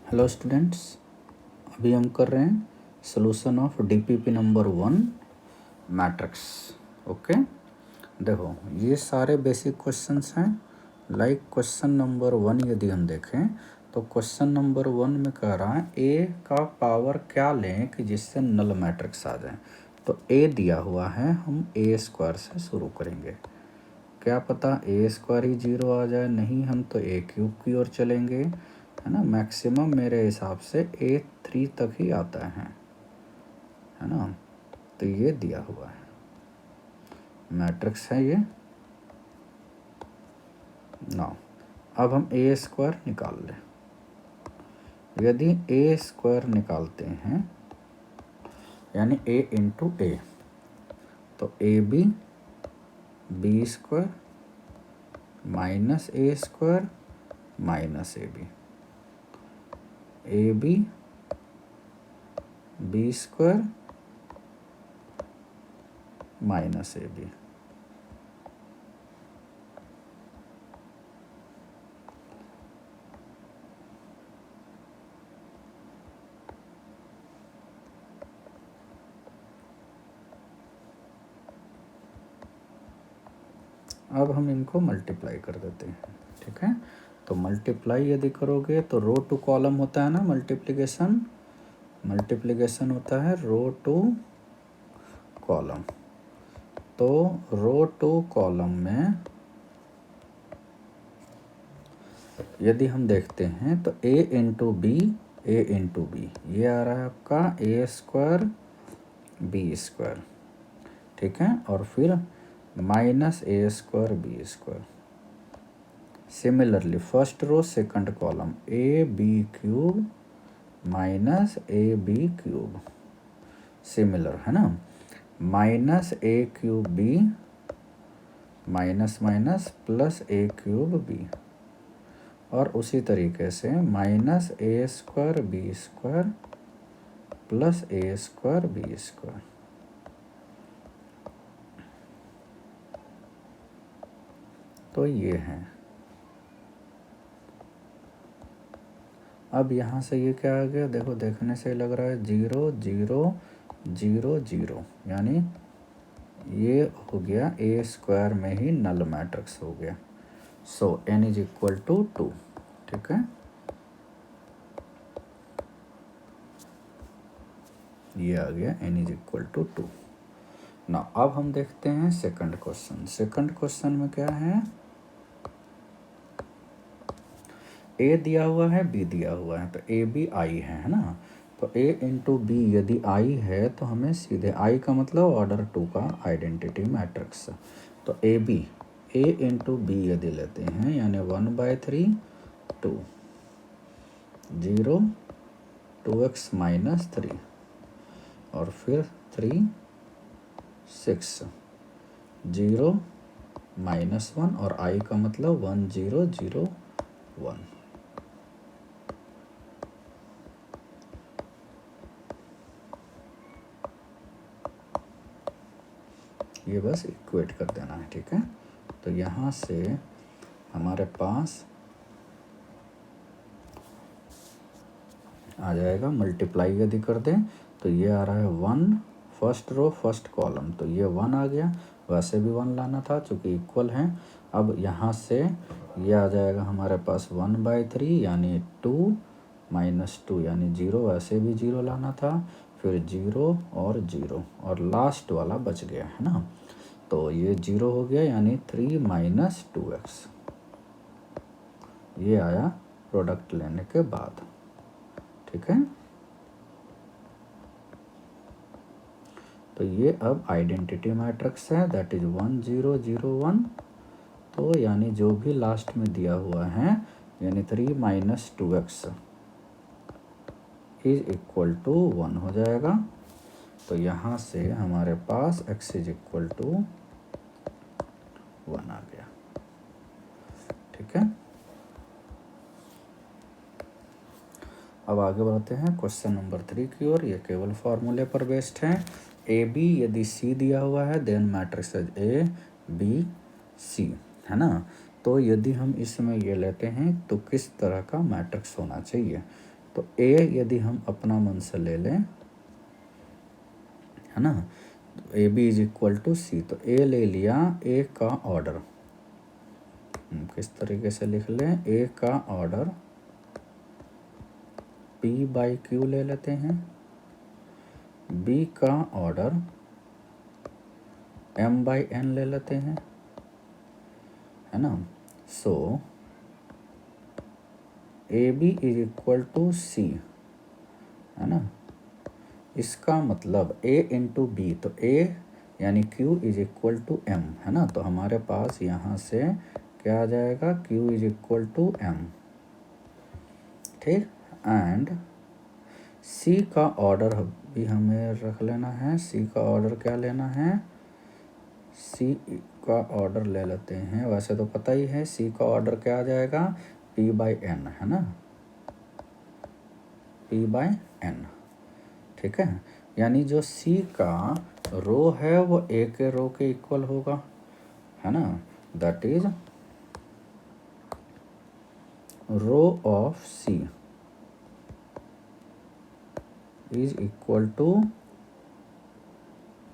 Hello students, अभी हम कर रहे हैं solution of DPP number 1 matrix. Okay, देखो ये सारे बेसिक क्वेश्चंस हैं। लाइक क्वेश्चन नंबर 1 यदि हम देखें तो क्वेश्चन नंबर 1 में कह रहा है ए का पावर क्या लें कि जिससे नल मैट्रिक्स आ जाए। तो ए दिया हुआ है, हम ए स्क्वायर से शुरू करेंगे। क्या पता ए स्क्वायर ही 0 आ जाए, नहीं हम तो ए क्यूब की ओर चलेंगे, है ना। मैक्सिमम मेरे हिसाब से A3 तक ही आता है ना। तो ये दिया हुआ है, मैट्रिक्स है ये ना। अब हम ए स्क्वायर निकाल लें। यदि ए स्क्वायर निकालते हैं यानी ए इंटू ए, तो ए बी स्क्वायर माइनस ए स्क्वायर माइनस ए बी स्क्वायर माइनस ए बी। अब हम इनको मल्टीप्लाई कर देते हैं, ठीक है। तो मल्टीप्लाई यदि करोगे तो रो टू कॉलम होता है ना, मल्टीप्लिकेशन होता है रो टू कॉलम। तो रो टू कॉलम में यदि हम देखते हैं तो ए इंटू बी ये आ रहा है आपका ए स्क्वायर बी स्क्वायर, ठीक है। और फिर minus A square b square. Similarly first row second column a b cube minus A b cube, similar है ना। Minus a cube b minus minus plus a cube b. और उसी तरीके से माइनस ए स्क्वायर बी स्क्वायर प्लस ए square b square. तो ये है। अब यहाँ से ये क्या आ गया, देखो देखने से लग रहा है 0 0 0 0, यानी ये हो गया ए स्क्वायर में ही नल मैट्रिक्स हो गया। सो n इज इक्वल टू 2, ठीक है। ये आ गया n इज इक्वल टू 2 ना। अब हम देखते हैं सेकंड क्वेश्चन में क्या है, ए दिया हुआ है बी दिया हुआ है, तो ए बी आई है ना। तो ए इंटू बी यदि आई है तो हमें सीधे आई का मतलब ऑर्डर 2 का आइडेंटिटी मैट्रिक्स। तो ए इंटू बी यदि लेते हैं यानी 1/3 2 0 2x माइनस 3 और फिर 3 6 0 माइनस 1 और आई का मतलब 1 0 0 1। ये बस इक्वेट कर देना है, ठीक है। तो यहाँ से हमारे पास आ जाएगा, मल्टीप्लाई यदि कर दें तो ये आ रहा है 1 फर्स्ट रो फर्स्ट कॉलम, तो ये 1 आ गया। वैसे भी 1 लाना था चूँकि इक्वल है। अब यहाँ से ये आ जाएगा हमारे पास 1/3 यानी 2 माइनस 2 यानी 0, वैसे भी 0 लाना था। फिर 0 और 0 और लास्ट वाला बच गया है ना। तो ये 0 हो गया यानी 3 माइनस 2x, ये आया प्रोडक्ट लेने के बाद, ठीक है। तो ये अब आइडेंटिटी मैट्रिक्स है, दैट इज 1 0 0 1। तो यानी जो भी लास्ट में दिया हुआ है यानी 3 minus 2x is equal to 1 हो जाएगा। तो यहाँ से हमारे पास x इज इक्वल टू 1 आ गया, ठीक है। अब आगे बढ़ते हैं क्वेश्चन नंबर 3 की ओर। ये केवल फॉर्मूले पर बेस्ड है। ए बी यदि सी दिया हुआ है then matrix A B C, है ना। तो यदि हम इसमें ये लेते हैं तो किस तरह का मैट्रिक्स होना चाहिए। तो ए यदि हम अपना मन से ले लें, है ना, तो A B is equal to c, तो ए ले लिया, ए का ऑर्डर किस तरीके से लिख लें, ए का ऑर्डर पी बाई क्यू ले लेते हैं, बी का ऑर्डर एम बाई एन ले लेते हैं, है ना। So a B is equal to c, है ना। इसका मतलब ए इंटू बी, तो ए यानी Q is equal to M, है ना। तो हमारे पास यहाँ से क्या आ जाएगा, Q is equal to M, ठीक। एंड C का ऑर्डर भी हमें रख लेना है, C का ऑर्डर क्या लेना है, C का ऑर्डर ले लेते हैं, वैसे तो पता ही है C का ऑर्डर क्या आ जाएगा, P बाई एन, है ना, P बाई एन, ठीक है। यानी जो C का रो है वो A के रो के इक्वल होगा, है ना, that is row of C is equal to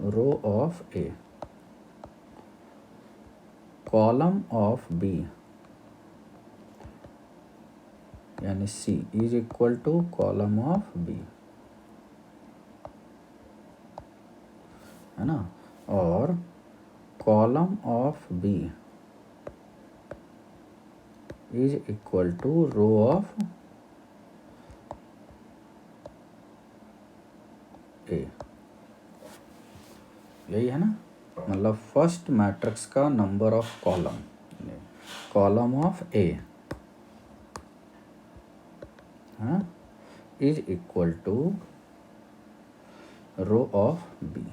row of A, column of B यानी C is equal to column of B, है ना, और column of B is equal to row of A, यही है ना। मतलब फर्स्ट मैट्रिक्स का number of column, column of A is equal to row of B।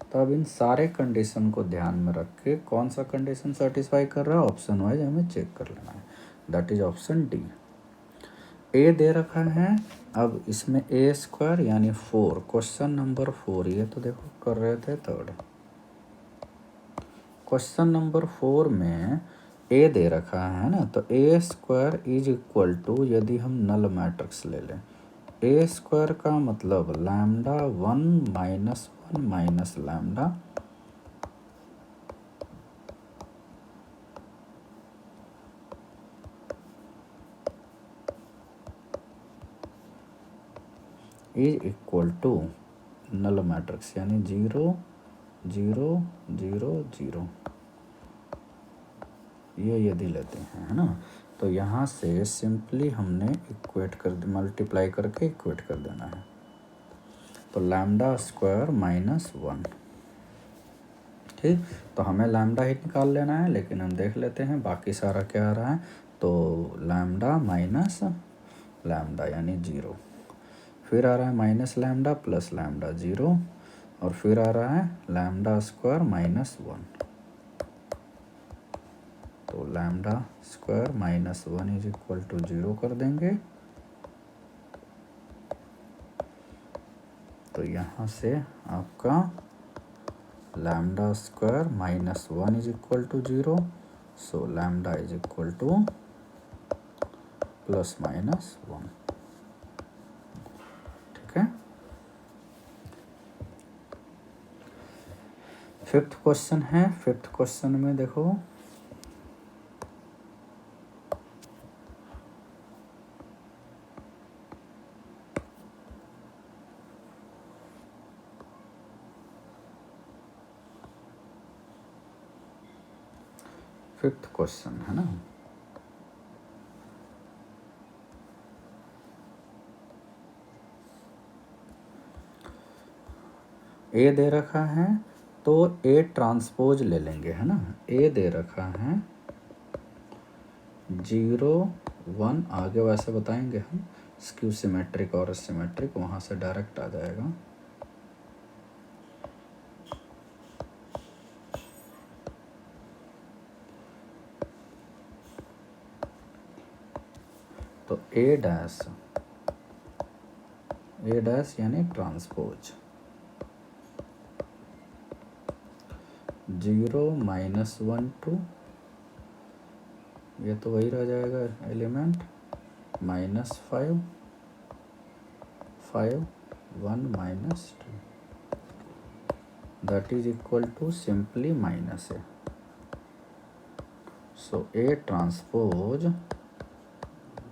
तो अब इन सारे कंडीशन को ध्यान में रख के कौन सा कंडीशन सेटिस्फाई कर रहा है, ऑप्शन वाइज हमें चेक कर लेना है, दैट इज ऑप्शन डी। ए दे रखा है, अब इसमें ए स्क्वायर यानी 4, क्वेश्चन नंबर 4, ये तो देखो कर रहे थे थर्ड। क्वेश्चन नंबर 4 में ए दे रखा है ना, तो ए स्क्वायर इज इक्वल टू, यदि हम नल मैट्रिक्स ले लें, ए स्क्वायर का मतलब lambda 1 minus 1 minus lambda is equal to null matrix यानी 0 0 0 0, ये यदि लेते हैं, है ना, तो यहाँ से सिंपली हमने इक्वेट कर, मल्टीप्लाई करके इक्वेट कर देना है, तो लैम्डा स्क्वायर माइनस 1, ठीक। तो हमें लैम्डा ही निकाल लेना है, लेकिन हम देख लेते हैं बाकी सारा क्या आ रहा है, तो लैम्डा माइनस लैम्डा यानी 0, फिर आ रहा है माइनस लैम्डा प्लस लैम्डा 0, और फिर आ रहा है लैम्डा स्क्वायर माइनस 1, तो lambda square minus 1 is equal to 0 कर देंगे, तो यहाँ से आपका lambda square minus 1 is equal to 0, so lambda is equal to plus minus 1, ठीक है। फिफ्थ क्वेश्चन है, फिफ्थ क्वेश्चन में देखो, फिफ्थ क्वेश्चन है ना, ए दे रखा है, तो ए ट्रांसपोज ले लेंगे, है ना। ए दे रखा है 0 1, आगे वैसे बताएंगे हम, स्क्यू सिमेट्रिक और सिमेट्रिक वहाँ से डायरेक्ट आ जाएगा, तो ए डैश यानी ट्रांसपोज 0 -1 2, ये तो वही रह जाएगा element -5 5 1 -2 that is equal to simply -a. So A transpose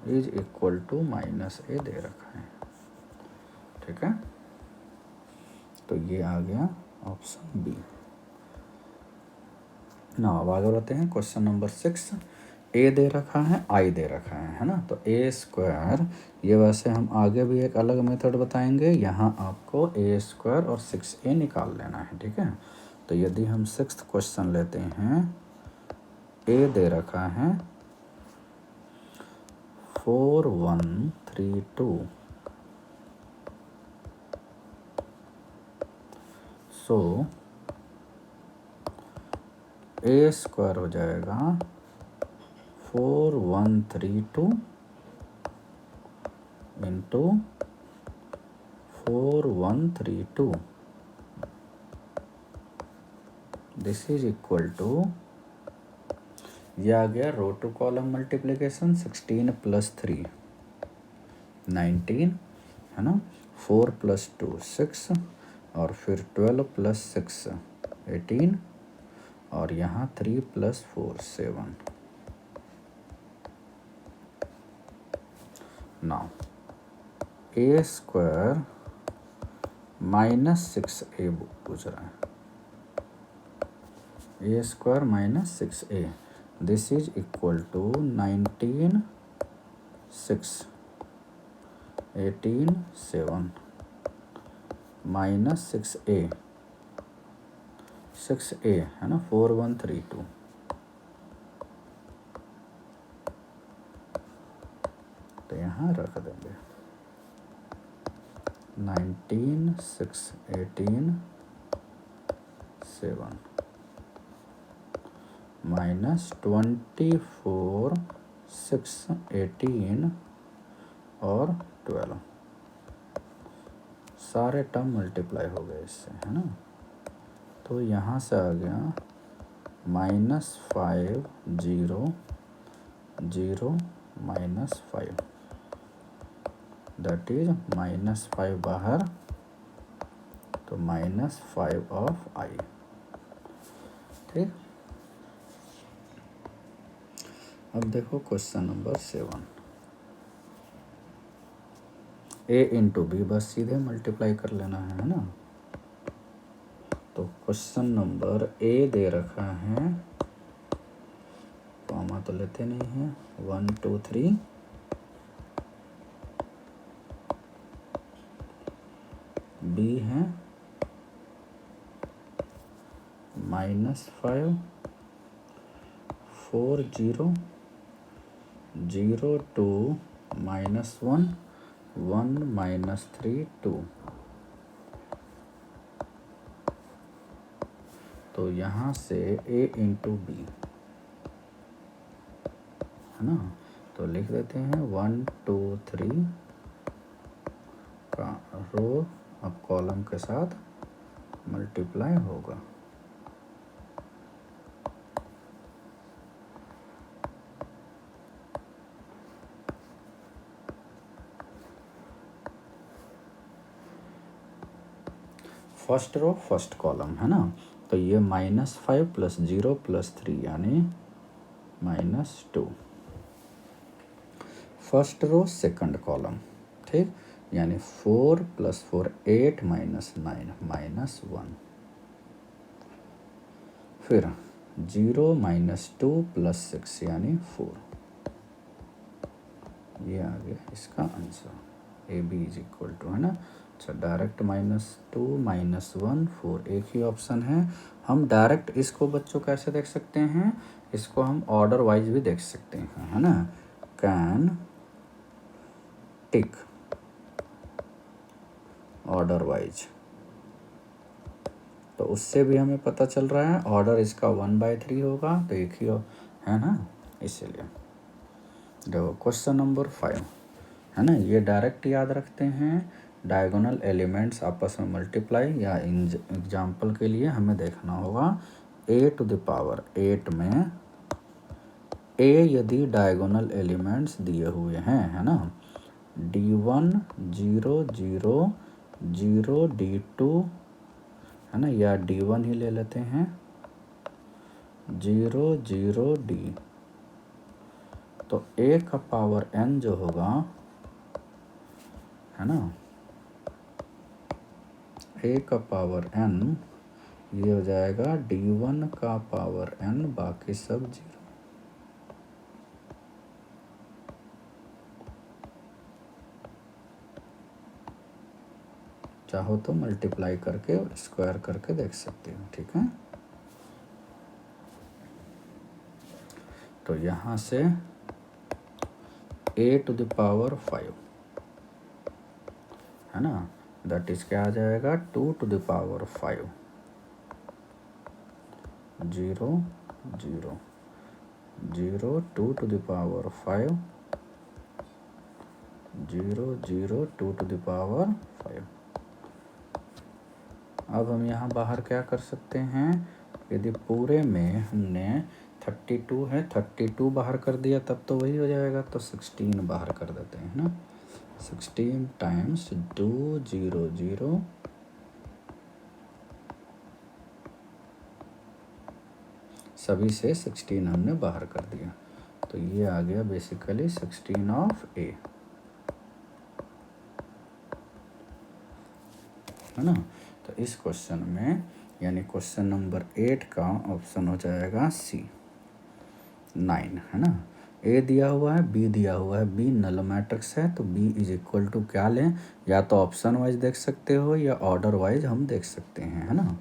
is equal to -a दे रखा है, ठीक है। तो ये आ गया ऑप्शन बी। ना अब आगे बढ़ते हैं क्वेश्चन नंबर 6। ए दे रखा है, आई दे रखा है ना। तो ए स्क्वायर, ये वैसे हम आगे भी एक अलग मेथड बताएंगे, यहाँ आपको ए स्क्वायर और 6a निकाल लेना है, ठीक है। तो यदि हम 6th क्वेश्चन लेते हैं, ए दे रखा है 4132, सो ए स्क्वायर हो जाएगा 4132 into 4132, this is equal to, ये आ गया रो टू कॉलम मल्टीप्लिकेशन, 16 + 3 19 है ना, 4 + 2 6 और फिर 12 + 6 18 और यहाँ 3 + 4 7। नाउ ए स्क्वायर -6a पूछ रहा है, a square -6a, this is equal to 19 6 18 7 -6a है ना, 4132। तो यहाँ रख देंगे 19 6 18 7 -24 6 18 और 12, सारे टर्म मल्टीप्लाई हो गए इससे, है ना। तो यहाँ से आ गया -5 0 0 -5, दैट इज -5 बाहर, तो -5 ऑफ आई, ठीक। अब देखो question number 7, a into B, बस सीधे मल्टीप्लाई कर लेना है ना। तो क्वेश्चन नंबर ए दे रखा है, कॉमा तो लेते नहीं है, 1 2 3, बी है -5 4 0 0 2 -1 1 -3 2। तो यहाँ से a इंटू बी है ना, तो लिख देते हैं 1 2 3 का रो अब कॉलम के साथ मल्टीप्लाई होगा। फर्स्ट रो फर्स्ट कॉलम है ना, तो ये -5 + 0 + 3 यानी -2। फर्स्ट रो सेकंड कॉलम, ठीक, यानी 4 + 4 8 - 9 -1। फिर 0 - 2 + 6 यानी 4। ये आ गया इसका answer, A B is equal to, है ना। अच्छा, डायरेक्ट -2 -1 4 एक ही ऑप्शन है। हम डायरेक्ट इसको बच्चों कैसे देख सकते हैं, इसको हम ऑर्डर वाइज भी देख सकते हैं, है ना। कैन टिक ऑर्डर वाइज, तो उससे भी हमें पता चल रहा है ऑर्डर इसका 1/3 होगा, तो एक ही है ना, इसीलिए। देखो क्वेश्चन नंबर 5 है ना, ये डायरेक्ट याद रखते हैं, डायगोनल एलिमेंट्स आपस में मल्टीप्लाई, या एग्जाम्पल के लिए हमें देखना होगा a⁴ 8 में ए यदि डायगोनल एलिमेंट्स दिए हुए हैं, है ना, D1 0 0 0 D2, है ना, या D1 ही ले लेते हैं 0 0 D, तो A का पावर n जो होगा, है ना, A का पावर n ये हो जाएगा D1 का पावर n, बाकी सब 0। चाहो तो मल्टीप्लाई करके स्क्वायर करके देख सकते हो, ठीक है। तो यहाँ से a टू द पावर 5, है ना, दैट इज क्या आ जाएगा 2 to the power 5, 0 0 0 2 to the power 5, 0 0 2 to the power 5। अब हम यहाँ बाहर क्या कर सकते हैं, यदि पूरे में हमने 32 है, 32 बाहर कर दिया तब तो वही हो जाएगा, तो 16 बाहर कर देते हैं ना, 16 टाइम्स 2 0 0 सभी से 16 हमने बाहर कर दिया, तो ये आ गया बेसिकली 16 ऑफ A, है ना। तो इस क्वेश्चन में यानी क्वेश्चन नंबर 8 का ऑप्शन हो जाएगा C 9, है ना। A दिया हुआ है, B दिया हुआ है, B नल मैट्रिक्स है, तो B इज इक्वल टू क्या लें, या तो ऑप्शन वाइज देख सकते हो या ऑर्डर वाइज हम देख सकते हैं, है ना।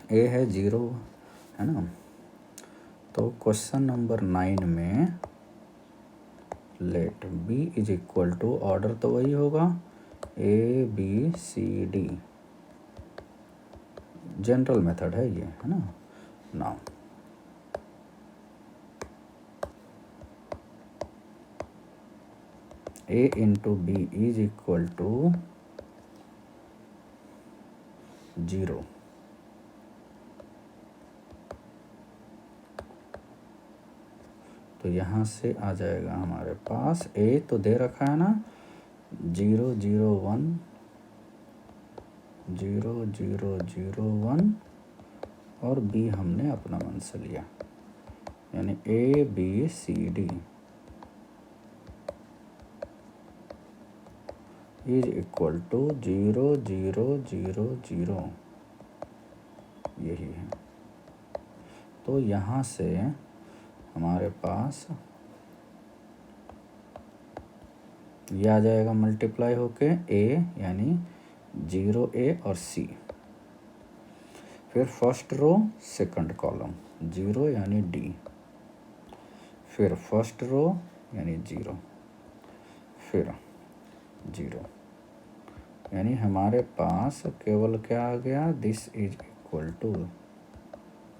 A है 0, है ना, तो क्वेश्चन नंबर 9 में let B is equal to, order तो वही होगा A B C D, general method है ये, है ना। Now A into B is equal to 0, तो यहाँ से आ जाएगा हमारे पास A तो दे रखा है ना 0 0 1 0 0 0 1, और B हमने अपना मन से लिया, यानी A B C D is equal to 0 0 0 0, यही है। तो यहाँ से हमारे पास ये आ जाएगा मल्टीप्लाई होके A यानी 0A और C, फिर फर्स्ट रो सेकंड कॉलम 0 यानी D, फिर फर्स्ट रो यानी 0, फिर 0, यानी हमारे पास केवल क्या आ गया, दिस इज इक्वल टू,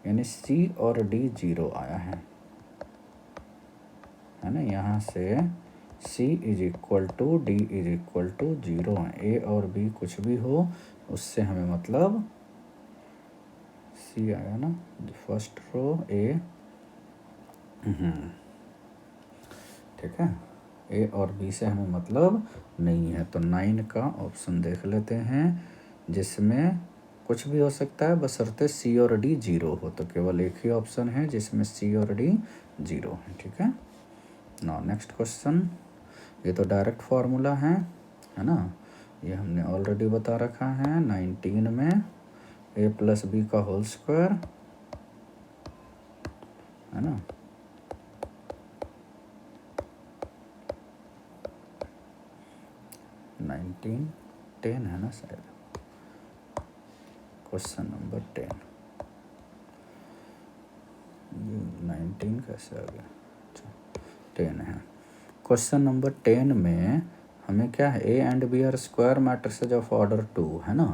यानी C और D 0 आया है ना। यहाँ से C is equal to D is equal to 0 है, A और B कुछ भी हो उससे हमें मतलब, C आया ना फर्स्ट रो A, ठीक है, A और B से हमें मतलब नहीं है, तो 9 का ऑप्शन देख लेते हैं, जिसमें कुछ भी हो सकता है बशर्ते C और D 0 हो, तो केवल एक ही ऑप्शन है जिसमें C और D 0 है, ठीक है। नाउ नेक्स्ट क्वेश्चन, ये तो डायरेक्ट फार्मूला है ना, ये हमने ऑलरेडी बता रखा है 19 में, A प्लस B का होल स्क्वायर, है ना, 10 है ना शायद, क्वेश्चन नंबर 10, 19 कैसे आ गया, 10 है। क्वेश्चन नंबर 10 में हमें क्या है, A and B are square matrices of order 2, है ना,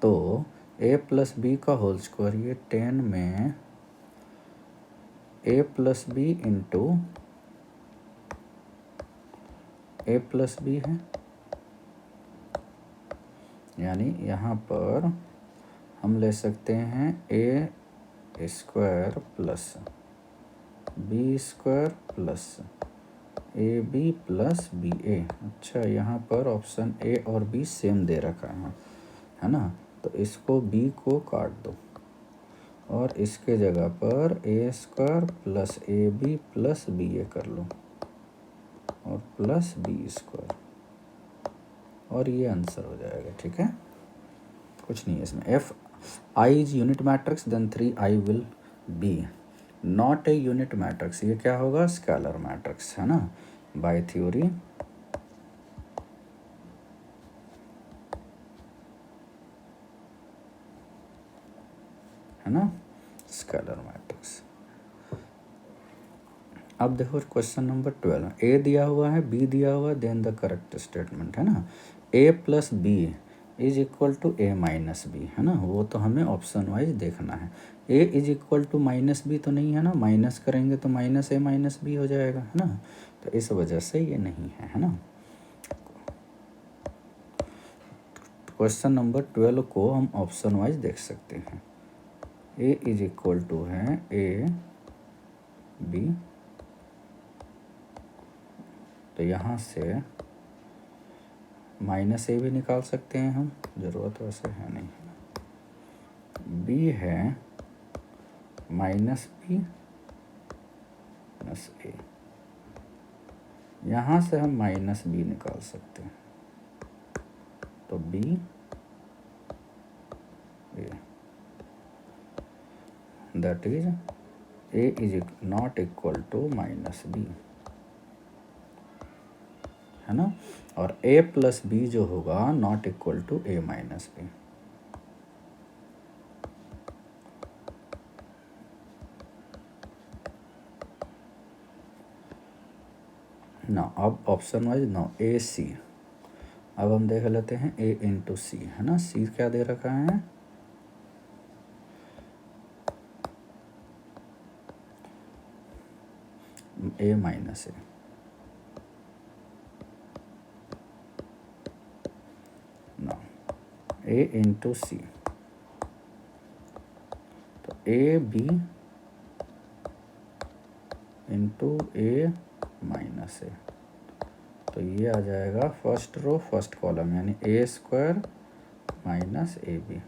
तो A प्लस B का होल स्क्वायर, ये 10 में A plus B into A plus B है, यानी यहाँ पर हम ले सकते हैं A square plus b square plus a B plus b a. अच्छा, यहाँ पर ऑप्शन ए और बी सेम दे रखा है ना, तो इसको बी को काट दो और इसके जगह पर a square plus a B plus b a कर लो और प्लस बी स्क्वायर, और ये आंसर हो जाएगा। ठीक है, कुछ नहीं है इसमें। If I is unit matrix then 3i will be not a unit matrix. ये क्या होगा? स्केलर मैट्रिक्स, है ना, बाय थ्योरी। है ना, स्केलर मैट्रिक्स। अब देखो क्वेश्चन नंबर 12, ए दिया हुआ है, बी दिया हुआ है, देन द करेक्ट स्टेटमेंट, है ना। A plus b is equal to A minus B, है ना, वो तो हमें ऑप्शन वाइज देखना है। A is equal to minus b तो नहीं है ना, माइनस करेंगे तो माइनस ए माइनस बी हो जाएगा, है ना, तो इस वजह से ये नहीं है ना। क्वेश्चन नंबर 12 को हम ऑप्शन वाइज देख सकते हैं। ए इज इक्वल टू है ए बी, तो यहाँ से माइनस ए भी निकाल सकते हैं हम, ज़रूरत वैसे है नहीं। बी है माइनस बी प्लस ए, यहाँ से हम माइनस बी निकाल सकते हैं, तो B A, that is A is not equal to minus B, है ना, और ए प्लस बी जो होगा not equal to A minus B. ना अब option wise no A C. अब हम देख लेते हैं ए इंटू सी, है ना, सी क्या दे रखा है? ए माइनस ए, ना ए इंटू सी, तो ए बी इंटू ए माइनस ए, तो ये आ जाएगा फर्स्ट रो फर्स्ट कॉलम, यानी a square minus A b,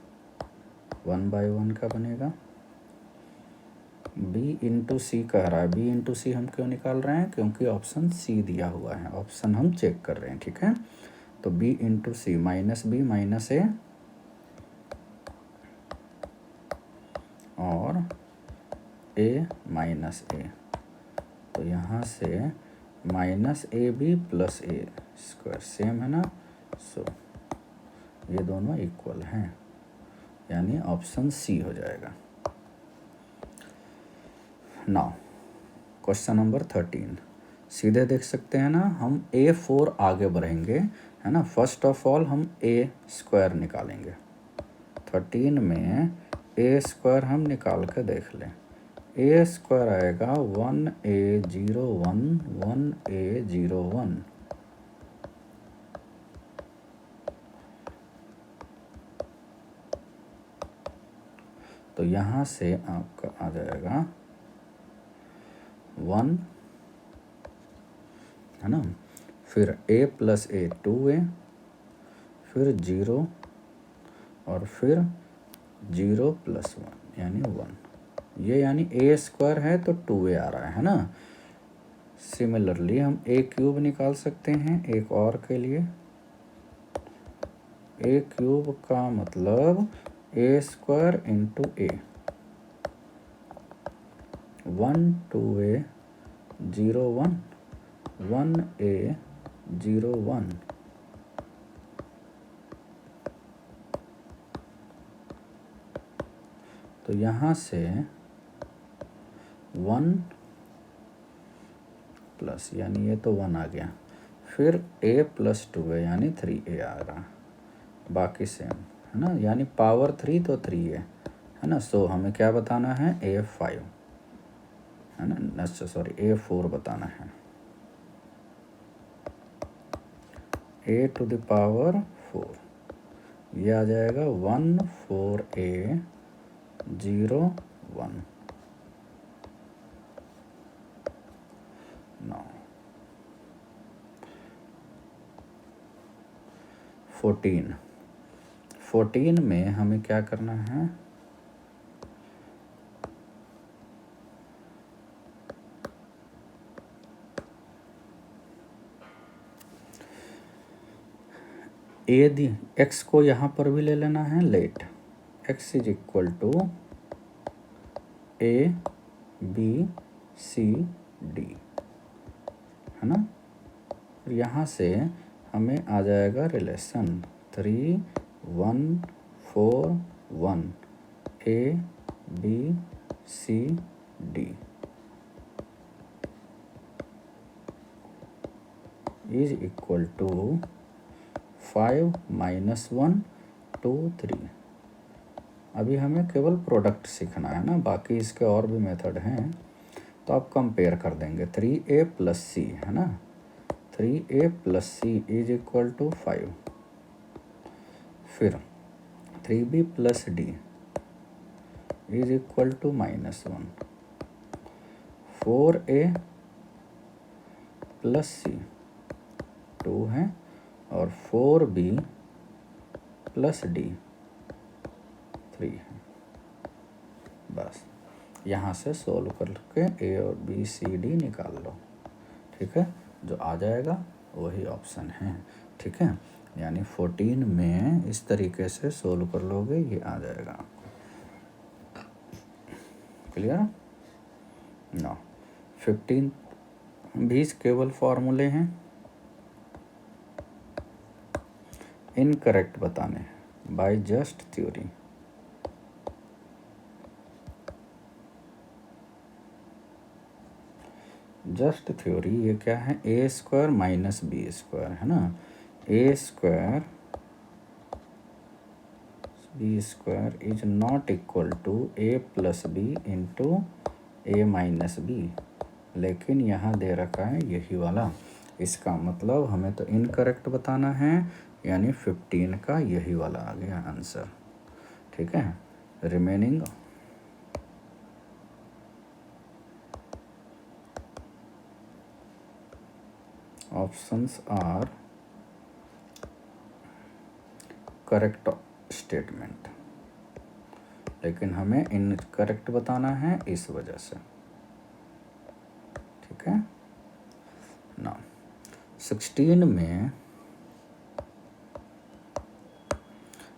1 by 1 का बनेगा। बी इंटू सी कह रहा है, बी इंटू सी हम क्यों निकाल रहे हैं? क्योंकि ऑप्शन सी दिया हुआ है, ऑप्शन हम चेक कर रहे हैं, ठीक है। तो B into C minus B minus A और ए माइनस ए, तो यहाँ से minus A B plus A square same है ना, सो ये दोनों इक्वल हैं, यानी ऑप्शन सी हो जाएगा। नाउ क्वेश्चन नंबर 13, सीधे देख सकते हैं ना, हम A4 आगे बढ़ेंगे, है ना। फर्स्ट ऑफ ऑल हम ए स्क्वायर निकालेंगे। 13 में ए स्क्वायर हम निकाल कर देख लें। ए स्क्वायर आएगा 1A01 1A01, तो यहाँ से आपका आ जाएगा 1, है ना, फिर a प्लस ए 2a, फिर 0 और फिर 0 प्लस 1 यानी 1, ये यानी ए स्क्वायर है तो 2a आ रहा है ना। सिमिलरली हम ए क्यूब निकाल सकते हैं एक और के लिए। ए क्यूब का मतलब ए स्क्वायर इंटू ए, 1 2a 0 1 1a 0 1, तो यहाँ से 1 प्लस यानी ये तो 1 आ गया, फिर a प्लस 2a यानी 3a आ रहा, बाकी सेम है ना, यानी पावर 3 तो 3a है ना। सो हमें क्या बताना है? A5 है ना, सॉरी A4 बताना है। a टू द पावर 4, ये आ जाएगा 1 4a 0 1, 14 में हमें क्या करना है, ए दी एक्स को यहाँ पर भी ले लेना है, let X is equal to A B C D, है ना। यहाँ से हमें आ जाएगा relation 3 1 4 1 A B C D is equal to 5 -1 2 3। अभी हमें केवल प्रोडक्ट सीखना है ना, बाकी इसके और भी मेथड हैं, तो आप कंपेयर कर देंगे। 3a + c है ना, 3a + c is equal to 5, फिर 3b + d is equal to -1, 4a + c 2 है, और 4b + d 3 है। बस यहाँ से सोल्व करके ए और बी सी डी निकाल लो, ठीक है। जो आ जाएगा वही ऑप्शन है, ठीक है। यानी 14 में इस तरीके से सोल्व कर लोगे, ये आ जाएगा आपको। क्लियर ना। 15 भी केवल फॉर्मूले हैं, इनकरेक्ट बताने by just theory. Just theory ये क्या है, a² - b² है ना, a² b² is not equal to a + b into a - b, लेकिन यहाँ दे रखा है यही वाला। इसका मतलब हमें तो इनकरेक्ट बताना है, यानी 15 का यही वाला आ गया आंसर, ठीक है। Remaining options are correct statement, लेकिन हमें इनकरेक्ट बताना है इस वजह से, ठीक है ना। 16 में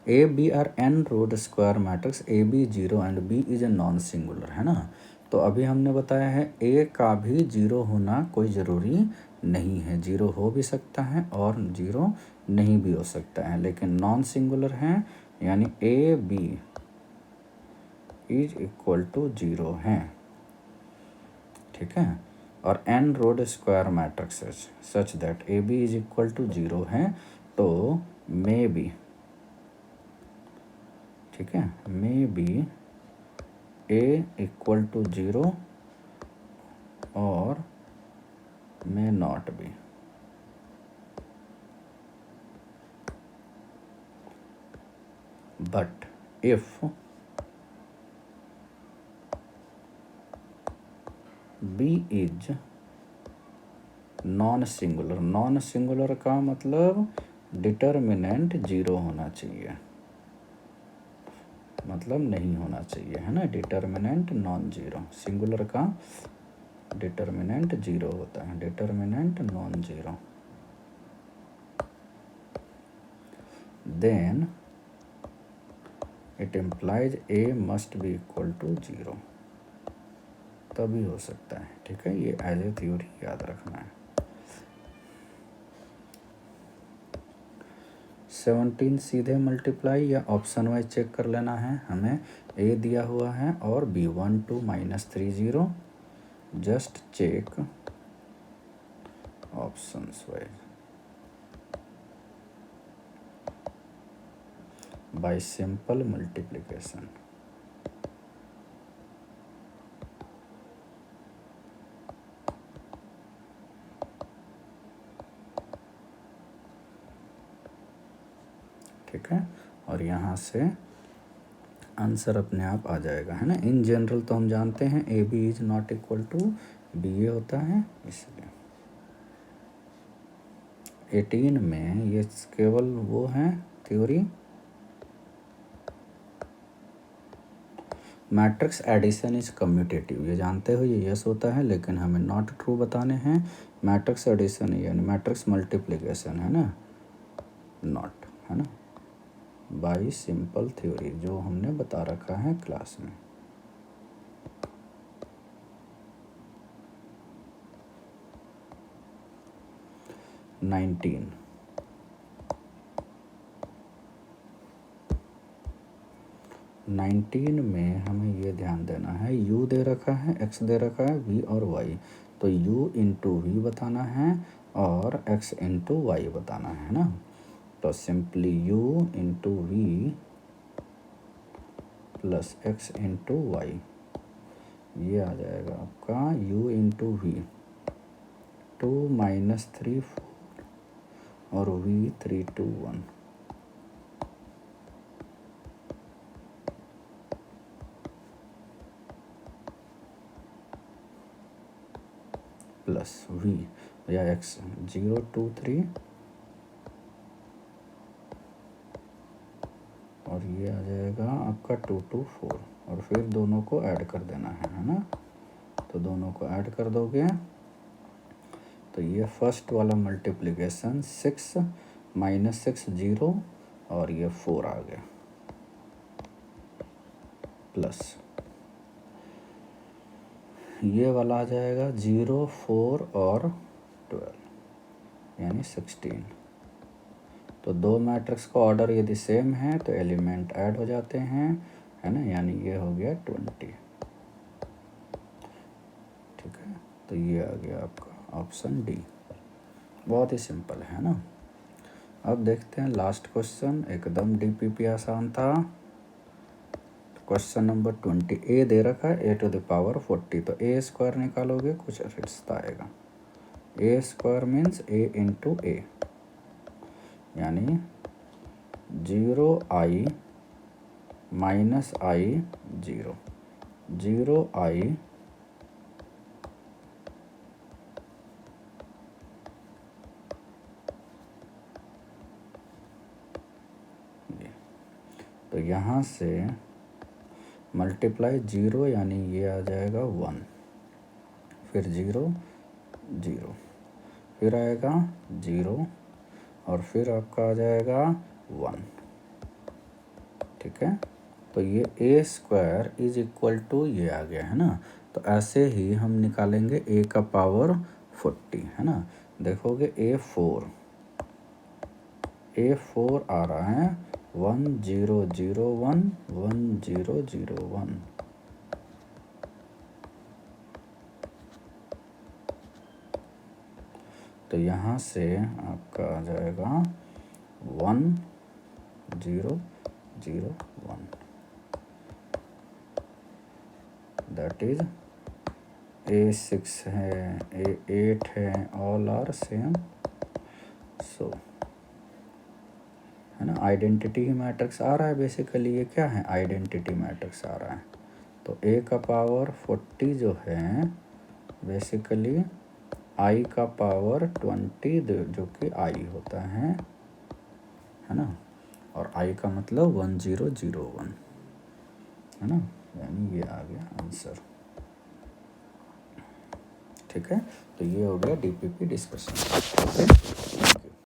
A B are n rowed square matrix A B 0 and B is a non singular, है ना। तो अभी हमने बताया है ए का भी 0 होना कोई ज़रूरी नहीं है, 0 हो भी सकता है और 0 नहीं भी हो सकता है, लेकिन नॉन सिंगुलर है, यानी A B is equal to 0 है, ठीक है। और n rowed square matrix such that A B is equal to 0 है, तो मे बी, ठीक है, may be A equal to 0 और may not be. But if B is non singular, non singular का मतलब डिटर्मिनेंट 0 होना चाहिए, मतलब नहीं होना चाहिए, है ना। डिटर्मिनेंट नॉन जीरो, सिंगुलर का डिटर्मिनेंट 0 होता है, determinant non zero, then it implies A must be equal to 0, तभी हो सकता है, ठीक है। ये एज ए थ्योरी याद रखना है। 17 सीधे मल्टीप्लाई या ऑप्शन वाइज चेक कर लेना है हमें। ए दिया हुआ है और B 1 2 -3 0, just check options wise by simple multiplication. ठीक है, और यहाँ से आंसर अपने आप आ जाएगा, है ना। इन जनरल तो हम जानते हैं a B is not equal to b a होता है, इसलिए 18 में ये केवल वो है theory matrix addition is commutative, ये जानते हो, ये यस होता है, लेकिन हमें नॉट ट्रू बताने हैं। मैट्रिक्स एडिशन यानी मैट्रिक्स मल्टीप्लिकेशन है ना, नॉट, है ना, बाई सिंपल थ्योरी जो हमने बता रखा है क्लास में। नाइनटीन में हमें ये ध्यान देना है, u दे रखा है, x दे रखा है, v और y, तो u इंटू वी बताना है और x इंटू वाई बताना है ना। तो simply u into V plus x into Y, ये आ जाएगा आपका u इंटू वी 2 माइनस 3 4 और v 3 2 1 प्लस v या x 0 2 3 और ये आ जाएगा आपका 2 2 4 और फिर दोनों को ऐड कर देना है ना। तो दोनों को ऐड कर दोगे तो ये फर्स्ट वाला मल्टीप्लिकेशन 6 माइनस 6 0 और ये 4 आ गया प्लस ये वाला आ जाएगा 0 4 और 12 यानी 16। तो दो मैट्रिक्स का ऑर्डर यदि सेम है तो एलिमेंट ऐड हो जाते हैं, है ना, यानी ये हो गया 20। ठीक है, तो ये आ गया आपका ऑप्शन डी, बहुत ही सिंपल है ना। अब देखते हैं लास्ट क्वेश्चन, एकदम डीपीपी आसान था। क्वेश्चन नंबर 20, ए दे रखा है a टू द पावर 40, तो ए स्क्वायर निकालोगे कुछ रिश्ता आएगा। ए स्क्वायर मीन्स a इंटू ए, यानी 0i माइनस i 0 0i तो यहाँ से मल्टीप्लाई 0 यानी ये आ जाएगा 1, फिर 0 0, फिर आएगा 0 और फिर आपका आ जाएगा 1। ठीक है, तो ये a square is equal to ये आ गया है ना। तो ऐसे ही हम निकालेंगे a का पावर 40, है ना। देखोगे a4 आ रहा है 1 0 0 1 1 0 0 1। तो यहाँ से आपका आ जाएगा 1 0 0 1, दैट इज a6 है, a8 है, ऑल आर सेम। सो है ना, आइडेंटिटी मैट्रिक्स आ रहा है बेसिकली। ये क्या है, आइडेंटिटी मैट्रिक्स आ रहा है। तो a का पावर 40 जो है बेसिकली i का पावर 20 जो कि i होता है ना, और i का मतलब 1 0 0 1, है ना, यानी ये आ गया आंसर। ठीक है, तो ये हो गया डीपीपी डिस्कशन। ओके।